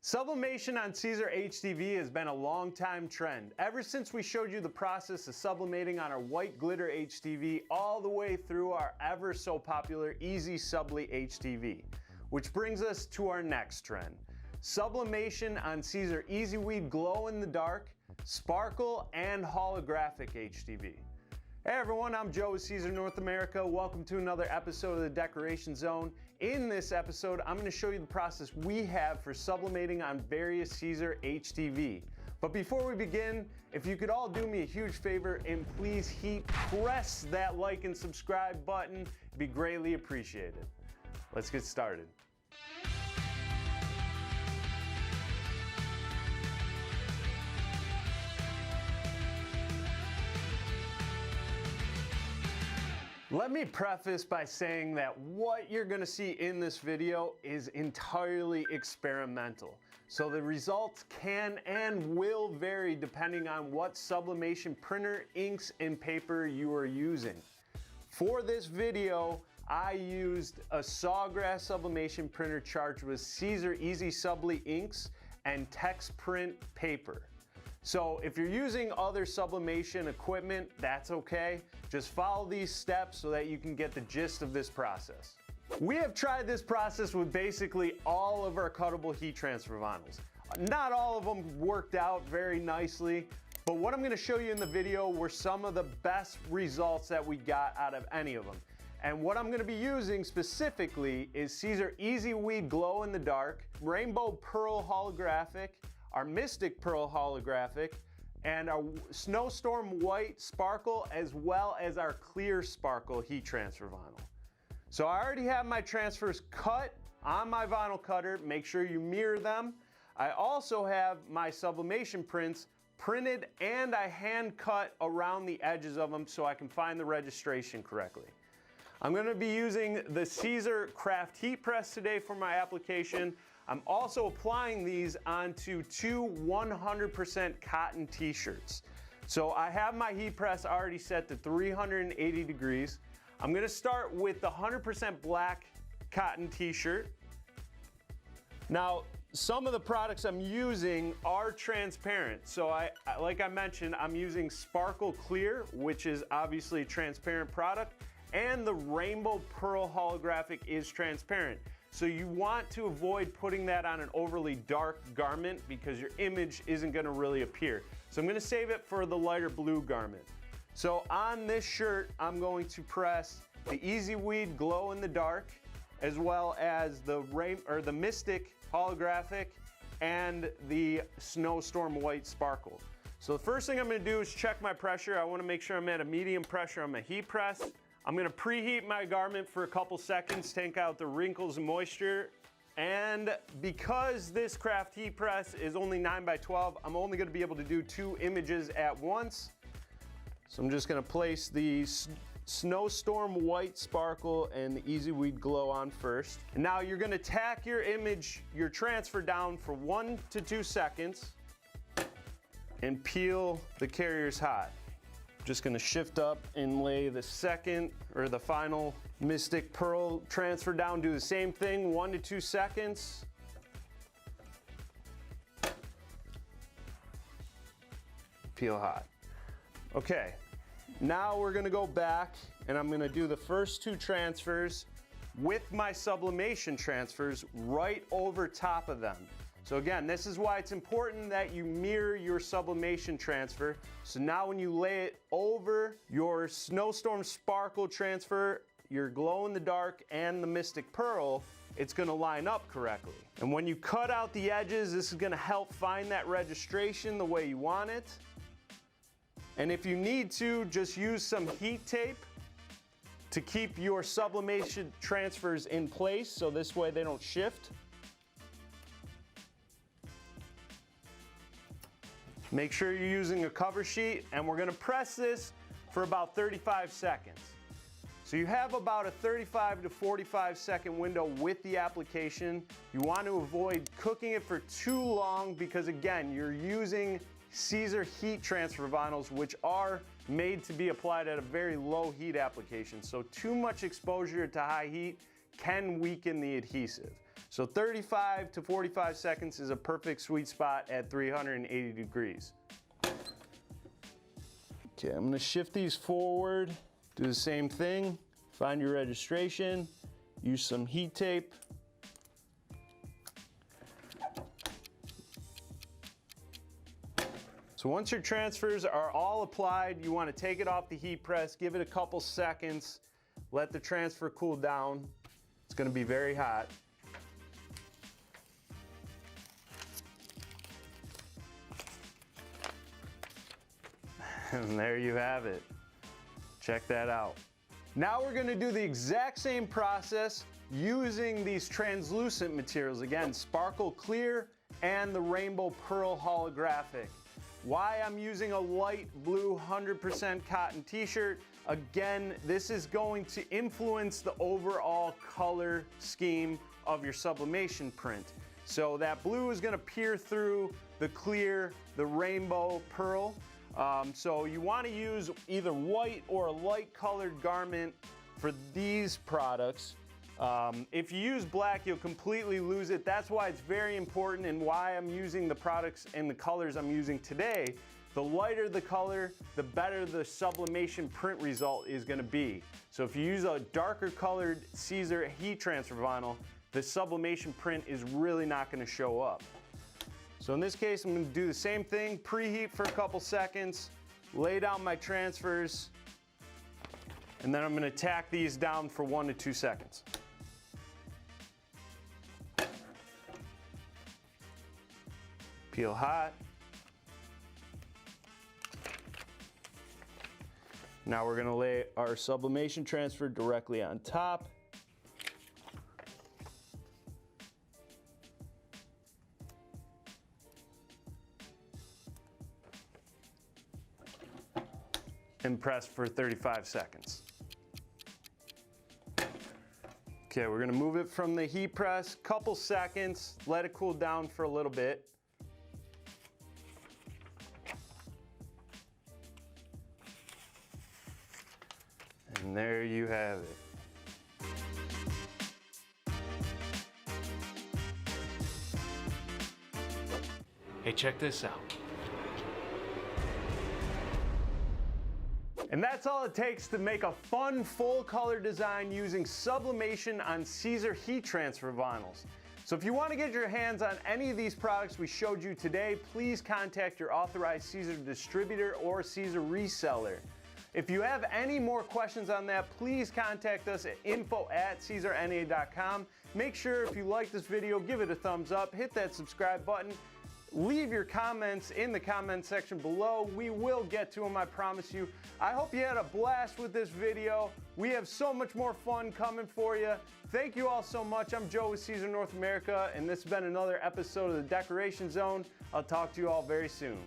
Sublimation on Siser HTV has been a long time trend. Ever since we showed you the process of sublimating on our white glitter HTV all the way through our ever so popular Easy Subli HTV. Which brings us to our next trend. Sublimation on Siser Easy Weed Glow in the Dark, Sparkle, and Holographic HTV. Hey everyone, I'm Joe with Siser North America. Welcome to another episode of the Decoration Zone. In this episode, I'm going to show you the process we have for sublimating on various Siser HTV. But before we begin, if you could all do me a huge favor and please press that like and subscribe button, it'd be greatly appreciated. Let's get started. Let me preface by saying that what you're going to see in this video is entirely experimental. So the results can and will vary depending on what sublimation printer, inks, and paper you are using. For this video, I used a Sawgrass sublimation printer charged with Siser Easy Subli inks and text print paper. So if you're using other sublimation equipment, that's okay. Just follow these steps so that you can get the gist of this process. We have tried this process with basically all of our cuttable heat transfer vinyls. Not all of them worked out very nicely, but what I'm going to show you in the video were some of the best results that we got out of any of them. And what I'm going to be using specifically is Siser Easy Weed Glow in the Dark, Rainbow Pearl Holographic, our Mystic Pearl Holographic, and our Snowstorm White Sparkle, as well as our Clear Sparkle heat transfer vinyl. So I already have my transfers cut on my vinyl cutter. Make sure you mirror them. I also have my sublimation prints printed and I hand cut around the edges of them so I can find the registration correctly. I'm going to be using the Siser Craft Heat Press today for my application. I'm also applying these onto two 100% cotton t-shirts. So I have my heat press already set to 380 degrees. I'm going to start with the 100% black cotton t-shirt. Now, some of the products I'm using are transparent. So like I mentioned, I'm using Sparkle Clear, which is obviously a transparent product, and the Rainbow Pearl Holographic is transparent. So you want to avoid putting that on an overly dark garment because your image isn't going to really appear. So I'm going to save it for the lighter blue garment. So on this shirt, I'm going to press the Easy Weed Glow in the Dark, as well as the Mystic Holographic and the Snowstorm White Sparkle. So the first thing I'm going to do is check my pressure. I want to make sure I'm at a medium pressure on my heat press. I'm going to preheat my garment for a couple seconds, take out the wrinkles and moisture. And because this craft heat press is only 9x12, I'm only going to be able to do 2 images at once. So I'm just going to place the Snowstorm White Sparkle and the Easy Weed Glow on first. And now you're going to tack your image, your transfer down for 1 to 2 seconds and peel the carriers hot. Just going to shift up and lay the second or the final Mystic Pearl transfer down. Do the same thing, 1 to 2 seconds. Peel hot. Okay, now we're going to go back and I'm going to do the first 2 transfers with my sublimation transfers right over top of them. So again, this is why it's important that you mirror your sublimation transfer. So now when you lay it over your Snowstorm Sparkle transfer, your Glow in the Dark, and the Mystic Pearl, it's going to line up correctly. And when you cut out the edges, this is going to help find that registration the way you want it. And if you need to, just use some heat tape to keep your sublimation transfers in place so this way they don't shift. Make sure you're using a cover sheet, and we're going to press this for about 35 seconds. So you have about a 35 to 45 second window with the application. You want to avoid cooking it for too long because again, you're using Siser heat transfer vinyls, which are made to be applied at a very low heat application. So too much exposure to high heat can weaken the adhesive. So 35 to 45 seconds is a perfect sweet spot at 380 degrees. Okay, I'm gonna shift these forward, do the same thing, find your registration, use some heat tape. So once your transfers are all applied, you want to take it off the heat press, give it a couple seconds, let the transfer cool down. It's going to be very hot. And there you have it. Check that out. Now we're going to do the exact same process using these translucent materials. Again, sparkle clear and the rainbow pearl holographic. Why I'm using a light blue 100% cotton t-shirt. Again, this is going to influence the overall color scheme of your sublimation print. So that blue is going to peer through the clear, the rainbow pearl. So you want to use either white or a light colored garment for these products. If you use black, you'll completely lose it. That's why it's very important and why I'm using the products and the colors I'm using today. The lighter the color, the better the sublimation print result is going to be. So if you use a darker colored Siser heat transfer vinyl, the sublimation print is really not going to show up. So in this case, I'm going to do the same thing, preheat for a couple seconds, lay down my transfers, and then I'm going to tack these down for 1 to 2 seconds. Peel hot. Now we're going to lay our sublimation transfer directly on top. And press for 35 seconds. Okay, we're going to move it from the heat press, couple seconds, let it cool down for a little bit. And there you have it. Hey, check this out. And that's all it takes to make a fun full color design using sublimation on Siser heat transfer vinyls. So if you want to get your hands on any of these products we showed you today, please contact your authorized Siser distributor or Siser reseller. If you have any more questions on that, please contact us at info@siserna.com. Make sure if you like this video, give it a thumbs up, hit that subscribe button, leave your comments in the comment section below. We will get to them, I promise you. I hope you had a blast with this video. We have so much more fun coming for you. Thank you all so much. I'm Joe with Siser North America, and this has been another episode of the Decoration Zone. I'll talk to you all very soon.